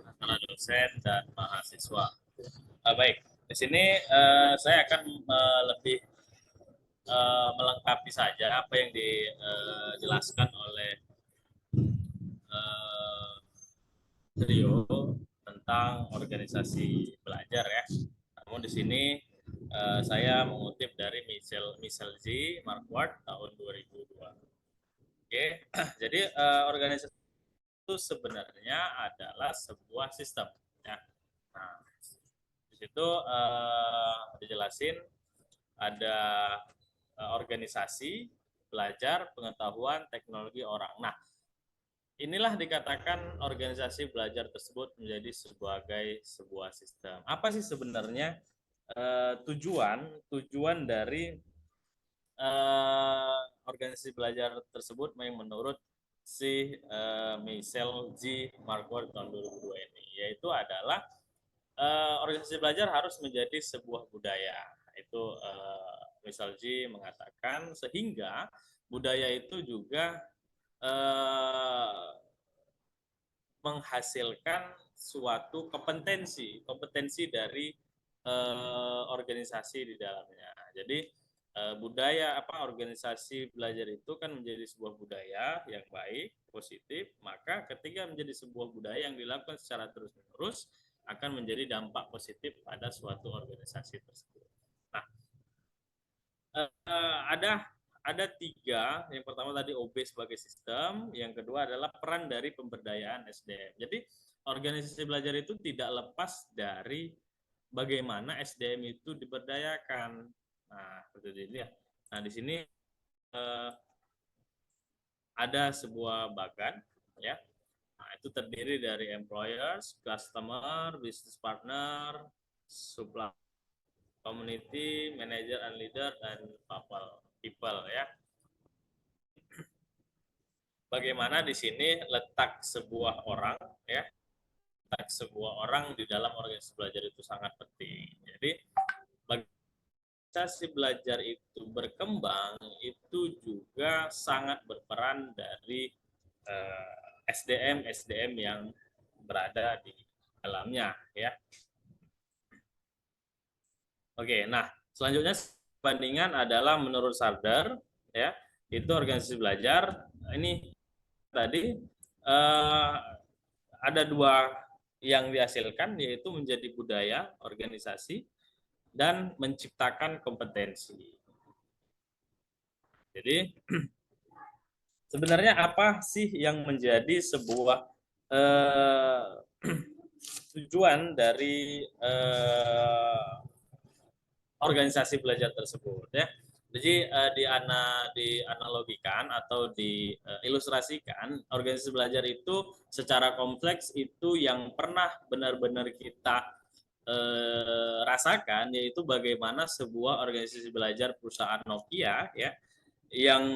antara dosen dan mahasiswa. Baik, di sini saya akan lebih melengkapi saja apa yang dijelaskan oleh Trio tentang organisasi belajar ya. Namun di sini saya mengutip dari Michel Z. Marquardt tahun 2002. Oke, jadi organisasi itu sebenarnya adalah sebuah sistem ya. Nah, di situ dijelasin ada organisasi belajar pengetahuan teknologi orang. Nah, inilah dikatakan organisasi belajar tersebut menjadi sebuah sistem. Apa sih sebenarnya tujuan dari organisasi belajar tersebut yang menurut si Michel Z. Marquardt tahun 2002 ini, yaitu adalah organisasi belajar harus menjadi sebuah budaya. Itu Michel Z mengatakan, sehingga budaya itu juga menghasilkan suatu kompetensi dari organisasi di dalamnya. Jadi budaya organisasi belajar itu kan menjadi sebuah budaya yang baik, positif, maka ketika menjadi sebuah budaya yang dilakukan secara terus-menerus akan menjadi dampak positif pada suatu organisasi tersebut. Nah, ada 3. Yang pertama tadi OB sebagai sistem, yang kedua adalah peran dari pemberdayaan SDM. Jadi organisasi belajar itu tidak lepas dari bagaimana SDM itu diberdayakan. Nah, seperti ini ya. Nah, di sini ada sebuah bagan ya. Nah, itu terdiri dari employers, customer, business partner, supplier, community, manager and leader, dan people ya. Bagaimana di sini letak sebuah orang ya, letak sebuah orang di dalam organisasi belajar itu sangat penting. Jadi organisasi belajar itu berkembang itu juga sangat berperan dari SDM yang berada di dalamnya ya. Oke, nah selanjutnya bandingan adalah menurut Sarder ya, itu organisasi belajar ini tadi ada 2 yang dihasilkan, yaitu menjadi budaya organisasi dan menciptakan kompetensi. Jadi sebenarnya apa sih yang menjadi sebuah tujuan dari organisasi belajar tersebut ya. Jadi dianalogikan atau diilustrasikan, organisasi belajar itu secara kompleks itu yang pernah benar-benar kita rasakan, yaitu bagaimana sebuah organisasi belajar perusahaan Nokia ya, yang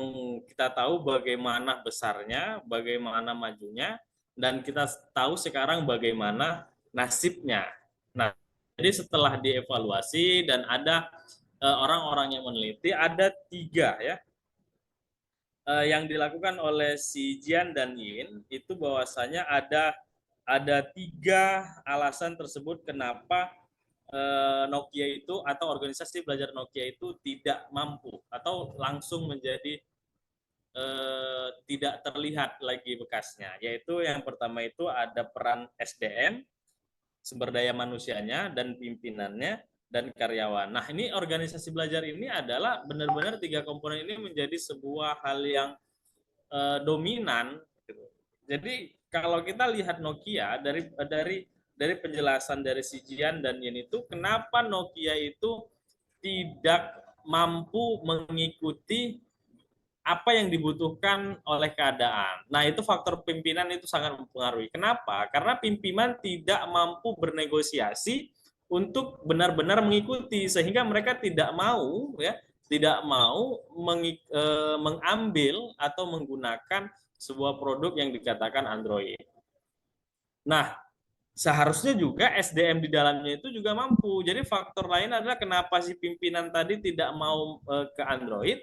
kita tahu bagaimana besarnya, bagaimana majunya, dan kita tahu sekarang bagaimana nasibnya. Nah, jadi setelah dievaluasi dan ada orang-orang yang meneliti, ada 3 ya yang dilakukan oleh si Jian dan Yin, itu bahwasanya ada 3 alasan tersebut kenapa Nokia itu atau organisasi belajar Nokia itu tidak mampu atau langsung menjadi tidak terlihat lagi bekasnya. Yaitu yang pertama itu ada peran SDM, sumber daya manusianya, dan pimpinannya, dan karyawan. Nah, ini organisasi belajar ini adalah benar-benar 3 komponen ini menjadi sebuah hal yang dominan. Jadi kalau kita lihat Nokia dari penjelasan dari si Jian dan Yin itu, kenapa Nokia itu tidak mampu mengikuti apa yang dibutuhkan oleh keadaan. Nah, itu faktor pimpinan itu sangat mempengaruhi. Kenapa? Karena pimpinan tidak mampu bernegosiasi untuk benar-benar mengikuti, sehingga mereka tidak mau mengambil atau menggunakan sebuah produk yang dikatakan Android. Nah, seharusnya juga SDM di dalamnya itu juga mampu. Jadi faktor lain adalah kenapa si pimpinan tadi tidak mau ke Android.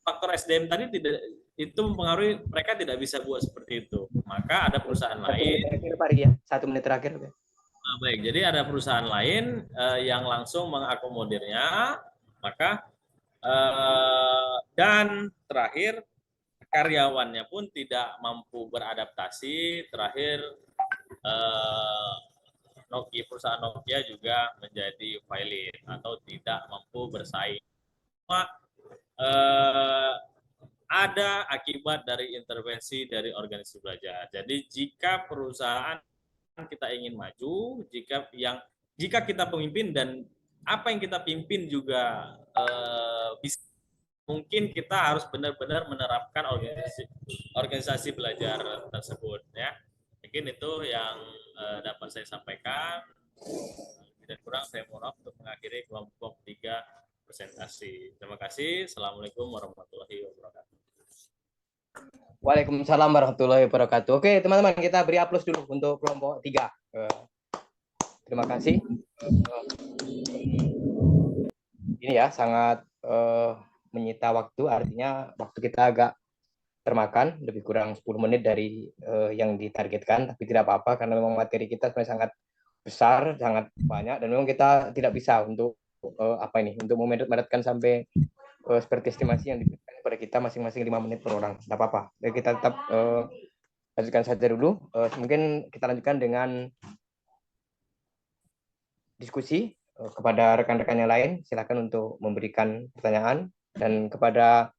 Faktor SDM tadi tidak itu mempengaruhi, mereka tidak bisa buat seperti itu. Maka ada perusahaan lain. 1 menit terakhir. Nah, baik, jadi ada perusahaan lain yang langsung mengakomodirnya. Maka dan terakhir karyawannya pun tidak mampu beradaptasi. Terakhir Nokia, perusahaan Nokia juga menjadi violet atau tidak mampu bersaing. Ada akibat dari intervensi dari organisasi belajar. Jadi jika perusahaan kita ingin maju, jika kita pemimpin dan apa yang kita pimpin juga bisa, mungkin kita harus benar-benar menerapkan organisasi belajar tersebut ya. Mungkin itu yang dapat saya sampaikan. Tidak kurang saya mohon maaf untuk mengakhiri kelompok 3 presentasi. Terima kasih. Assalamualaikum warahmatullahi wabarakatuh. Waalaikumsalam warahmatullahi wabarakatuh. Oke, teman-teman, kita beri aplaus dulu untuk kelompok 3. Terima kasih. Ini ya sangat menyita waktu, artinya waktu kita agak termakan, lebih kurang 10 menit dari yang ditargetkan, tapi tidak apa-apa karena memang materi kita sebenarnya sangat besar, sangat banyak, dan memang kita tidak bisa untuk untuk memeret-meretkan sampai seperti estimasi yang diberikan kepada kita masing-masing 5 menit per orang. Tidak apa-apa. Jadi kita tetap lanjutkan saja dulu. Mungkin kita lanjutkan dengan diskusi kepada rekan-rekan yang lain. Silakan untuk memberikan pertanyaan, dan kepada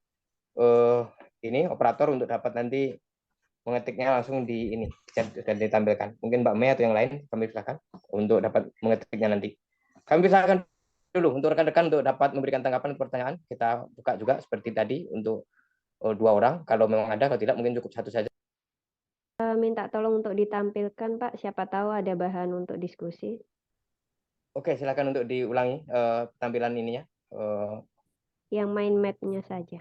ini operator untuk dapat nanti mengetiknya langsung di ini dan ditampilkan. Mungkin Mbak Mei atau yang lain kami silakan untuk dapat mengetiknya nanti. Kami silakan dulu untuk rekan-rekan untuk dapat memberikan tanggapan pertanyaan. Kita buka juga seperti tadi untuk 2 orang. Kalau memang ada, kalau tidak mungkin cukup 1 saja. Minta tolong untuk ditampilkan, Pak. Siapa tahu ada bahan untuk diskusi. Oke, silakan untuk diulangi tampilan ininya. Yang mind map-nya saja.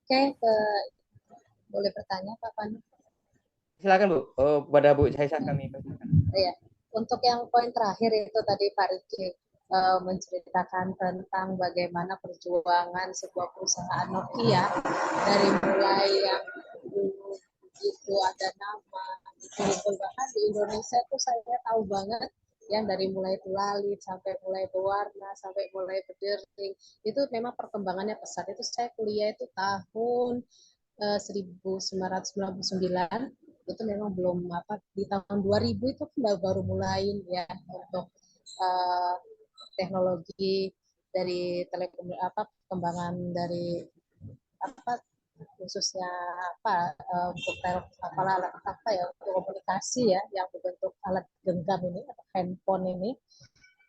Oke, boleh bertanya Pak Pandu? Silakan Bu, kepada Bu Saisa kami. Iya, untuk yang poin terakhir itu tadi Pak Riki menceritakan tentang bagaimana perjuangan sebuah perusahaan Nokia dari mulai yang dulu itu ada nama, itu bahkan di Indonesia itu saya tahu banget yang dari mulai tulalit sampai mulai berwarna sampai mulai berdering itu memang perkembangannya pesat. Itu saya kuliah itu tahun 1999, itu memang belum di tahun 2000 itu baru mulai ya untuk teknologi dari perkembangan dari khususnya untuk alat untuk komunikasi ya yang berbentuk alat genggam ini atau handphone ini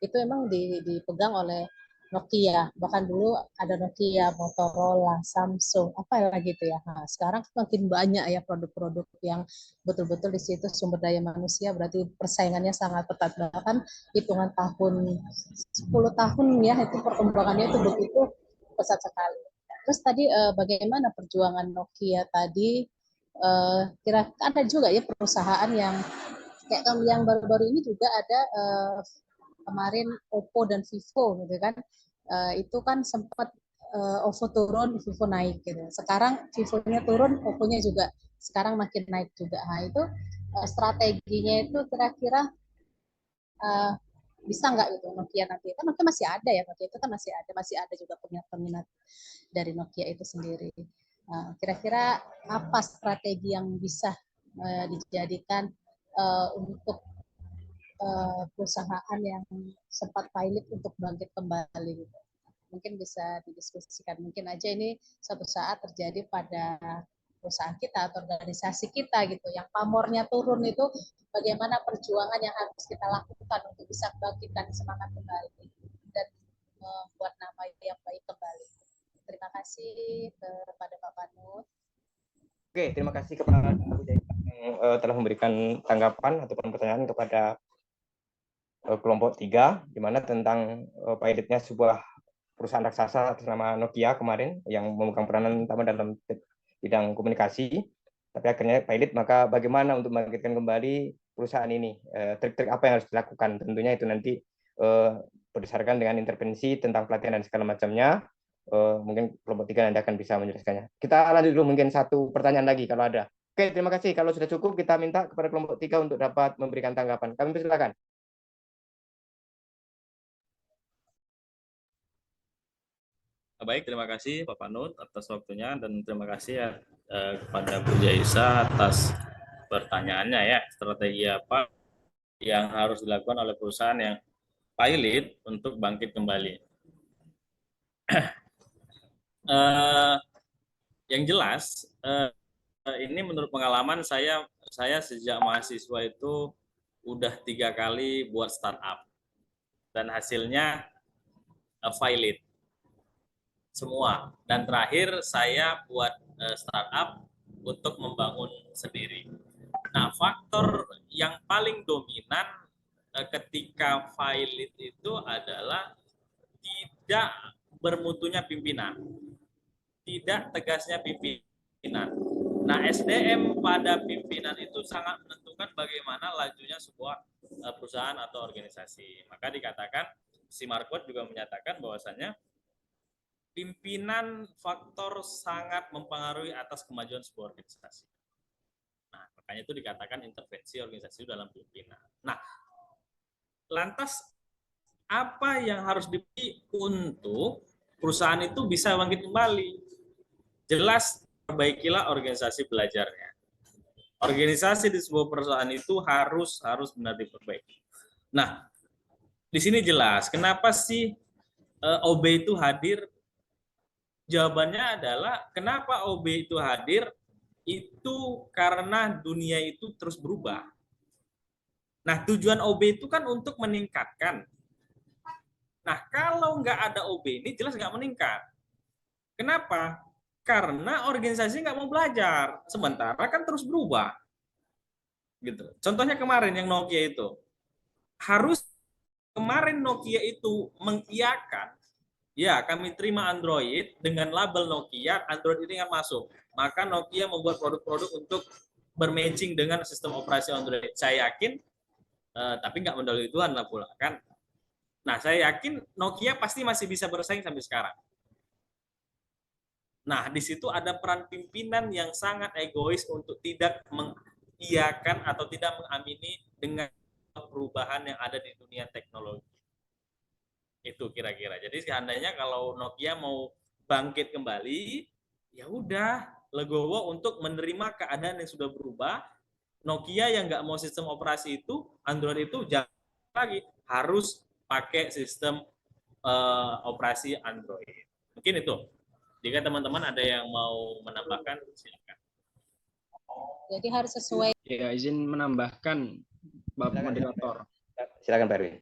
itu memang dipegang oleh Nokia. Bahkan dulu ada Nokia, Motorola, Samsung, apa lagi itu ya. Nah, sekarang makin banyak ya produk-produk yang betul-betul di situ sumber daya manusia, berarti persaingannya sangat ketat. Bahkan hitungan tahun 10 tahun ya itu perkembangannya itu begitu pesat sekali. Terus tadi bagaimana perjuangan Nokia tadi, kira ada juga ya perusahaan yang kayak yang baru-baru ini juga ada kemarin Oppo dan Vivo gitu kan, itu kan sempat Oppo turun, Vivo naik gitu. Sekarang Vivo-nya turun, Oppo-nya juga sekarang makin naik juga. Nah itu strateginya itu kira-kira bisa nggak gitu Nokia nanti? Kan Nokia masih ada ya, Nokia itu kan masih ada juga peminat dari Nokia itu sendiri. Kira-kira apa strategi yang bisa dijadikan untuk perusahaan yang sempat pilot untuk bangkit kembali gitu. Mungkin bisa didiskusikan. Mungkin aja ini suatu saat terjadi pada perusahaan kita atau organisasi kita gitu. Yang pamornya turun itu bagaimana perjuangan yang harus kita lakukan untuk bisa bangkitkan semangat kembali dan membuat nama yang baik kembali. Terima kasih kepada Pak Panut. Oke, terima kasih kepada Bu Jaisa yang telah memberikan tanggapan ataupun pertanyaan kepada kelompok 3, di mana tentang pilotnya sebuah perusahaan raksasa atas nama Nokia kemarin yang memegang peranan utama dalam bidang komunikasi, tapi akhirnya pilot. Maka bagaimana untuk membangkitkan kembali perusahaan ini? Trik-trik apa yang harus dilakukan? Tentunya itu nanti berdasarkan dengan intervensi tentang pelatihan dan segala macamnya. Mungkin kelompok 3 nanti akan bisa menjelaskannya. Kita lanjut dulu, mungkin satu pertanyaan lagi kalau ada. Oke, terima kasih. Kalau sudah cukup, kita minta kepada kelompok 3 untuk dapat memberikan tanggapan. Kami persilakan. Baik, terima kasih Pak Panut atas waktunya dan terima kasih ya kepada Bu Jaisa atas pertanyaannya ya. Strategi apa yang harus dilakukan oleh perusahaan yang pilot untuk bangkit kembali? Yang jelas, ini menurut pengalaman saya sejak mahasiswa itu udah 3 kali buat startup dan hasilnya pilot semua, dan terakhir saya buat startup untuk membangun sendiri. Nah, faktor yang paling dominan ketika pilot itu adalah tidak bermutunya pimpinan, tidak tegasnya pimpinan. Nah, SDM pada pimpinan itu sangat menentukan bagaimana lajunya sebuah perusahaan atau organisasi. Maka dikatakan, si Marquardt juga menyatakan bahwasannya pimpinan faktor sangat mempengaruhi atas kemajuan sebuah organisasi. Nah, makanya itu dikatakan intervensi organisasi dalam pimpinan. Nah, lantas apa yang harus dipilih untuk perusahaan itu bisa bangkit kembali? Jelas, perbaikilah organisasi belajarnya. Organisasi di sebuah perusahaan itu harus benar diperbaiki. Nah, di sini jelas kenapa sih OB itu hadir. Jawabannya adalah kenapa OB itu hadir itu karena dunia itu terus berubah. Nah, tujuan OB itu kan untuk meningkatkan. Nah, kalau nggak ada OB ini jelas nggak meningkat. Kenapa? Karena organisasi nggak mau belajar, sementara kan terus berubah. Gitu. Contohnya kemarin yang Nokia itu, harus kemarin Nokia itu mengiyakan, ya kami terima Android dengan label Nokia, Android ini kan masuk. Maka Nokia membuat produk-produk untuk bermatching dengan sistem operasi Android. Saya yakin, tapi nggak mendahului Tuhan lah pula kan. Nah, saya yakin Nokia pasti masih bisa bersaing sampai sekarang. Nah, di situ ada peran pimpinan yang sangat egois untuk tidak mengiyakan atau tidak mengamini dengan perubahan yang ada di dunia teknologi. Itu kira-kira. Jadi seandainya kalau Nokia mau bangkit kembali, ya udah legowo untuk menerima keadaan yang sudah berubah. Nokia yang nggak mau sistem operasi itu, Android itu jangan lagi harus pakai sistem operasi Android. Mungkin itu. Jika teman-teman ada yang mau menambahkan, silakan. Jadi harus sesuai. Ya, izin menambahkan, Bapak Moderator. Silakan Pak Erwin.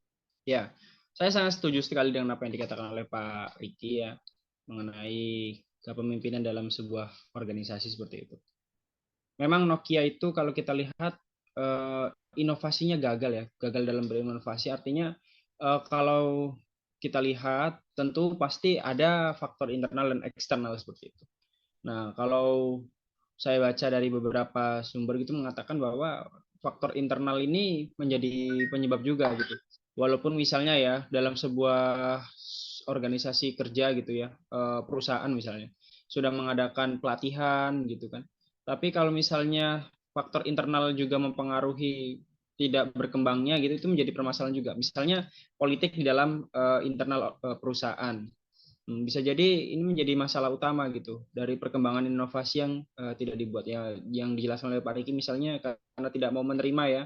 Ya, saya sangat setuju sekali dengan apa yang dikatakan oleh Pak Riki ya, mengenai kepemimpinan dalam sebuah organisasi seperti itu. Memang Nokia itu kalau kita lihat inovasinya gagal ya, gagal dalam berinovasi. Artinya kalau kita lihat tentu pasti ada faktor internal dan eksternal seperti itu. Nah, kalau saya baca dari beberapa sumber gitu mengatakan bahwa faktor internal ini menjadi penyebab juga gitu. Walaupun misalnya ya dalam sebuah organisasi kerja gitu ya, perusahaan misalnya sudah mengadakan pelatihan gitu kan. Tapi kalau misalnya faktor internal juga mempengaruhi tidak berkembangnya gitu, itu menjadi permasalahan juga. Misalnya politik di dalam internal perusahaan. Bisa jadi ini menjadi masalah utama gitu dari perkembangan inovasi yang tidak dibuat ya, yang dijelaskan oleh Pak Riki misalnya karena tidak mau menerima ya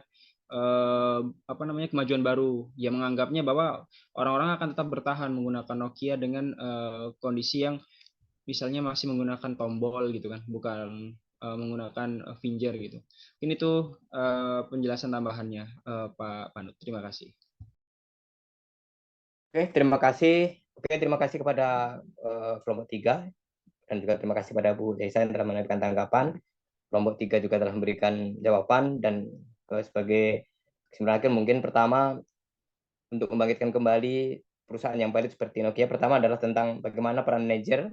kemajuan baru, yang menganggapnya bahwa orang-orang akan tetap bertahan menggunakan Nokia dengan kondisi yang misalnya masih menggunakan tombol gitu kan, bukan menggunakan finger gitu. Ini tuh penjelasan tambahannya Pak Panut. Terima kasih. Oke, terima kasih. Oke, terima kasih kepada kelompok 3 dan juga terima kasih kepada Bu Desa yang telah memberikan tanggapan. Kelompok 3 juga telah memberikan jawaban dan sebagai kesimpulan akhir mungkin pertama untuk membangkitkan kembali perusahaan yang valid seperti Nokia, pertama adalah tentang bagaimana peran manajer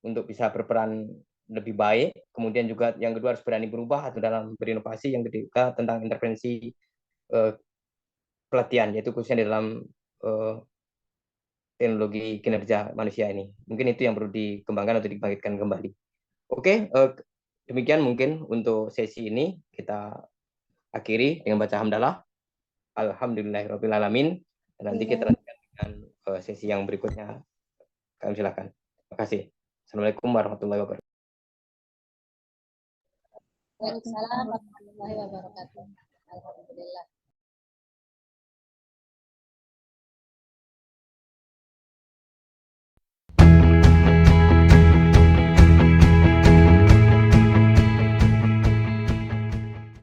untuk bisa berperan lebih baik. Kemudian juga yang kedua harus berani berubah atau dalam berinovasi. Yang ketiga tentang intervensi pelatihan, yaitu khususnya di dalam teknologi kinerja manusia ini. Mungkin itu yang perlu dikembangkan atau dibangkitkan kembali. Oke, demikian mungkin untuk sesi ini kita akhiri dengan baca hamdalah. Alhamdulillahirrahmanirrahim. Dan nanti kita lanjutkan dengan sesi yang berikutnya. Kami silakan. Terima kasih. Assalamualaikum warahmatullahi wabarakatuh. Waalaikumsalam warahmatullahi wabarakatuh.